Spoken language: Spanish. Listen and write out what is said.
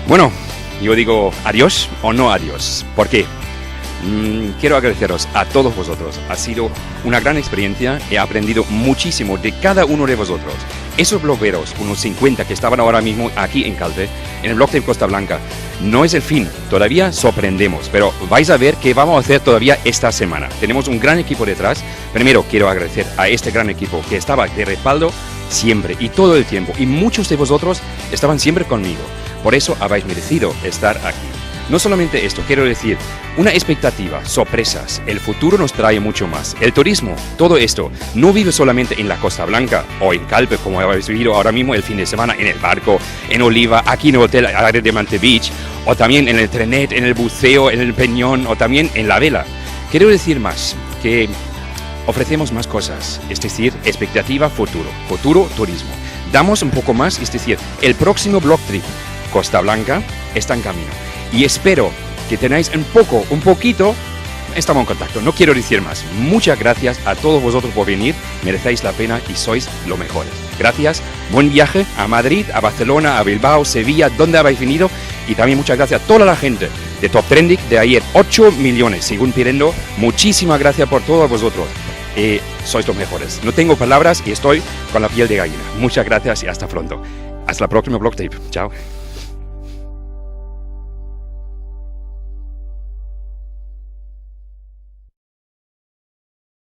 Bueno, yo digo adiós o no adiós. ¿Por qué? Quiero agradeceros a todos vosotros. Ha sido una gran experiencia. He aprendido muchísimo de cada uno de vosotros. Esos blogueros, unos 50 que estaban ahora mismo aquí en Calpe, en el blog de Costa Blanca, no es el fin. Todavía sorprendemos, pero vais a ver qué vamos a hacer todavía esta semana. Tenemos un gran equipo detrás. Primero quiero agradecer a este gran equipo que estaba de respaldo siempre y todo el tiempo. Y muchos de vosotros estaban siempre conmigo. Por eso habéis merecido estar aquí. No solamente esto, quiero decir, una expectativa, sorpresas, el futuro nos trae mucho más. El turismo, todo esto, no vive solamente en la Costa Blanca o en Calpe, como habéis vivido ahora mismo el fin de semana, en el barco, en Oliva, aquí en el Hotel Área de Mante Beach, o también en el trenet, en el buceo, en el Peñón, o también en la vela. Quiero decir más, que ofrecemos más cosas, es decir, expectativa, futuro, turismo. Damos un poco más, es decir, el próximo Blog Trip, Costa Blanca, está en camino. Y espero que tenáis un poquito, estamos en contacto, no quiero decir más. Muchas gracias a todos vosotros por venir, merecéis la pena y sois los mejores. Gracias, buen viaje a Madrid, a Barcelona, a Bilbao, Sevilla, donde habéis venido. Y también muchas gracias a toda la gente de Top Trending de ayer, 8 millones, según pidiendo. Muchísimas gracias por todos vosotros. Sois los mejores. No tengo palabras y estoy con la piel de gallina. Muchas gracias y hasta pronto. Hasta la próxima Blog Tape. Chao.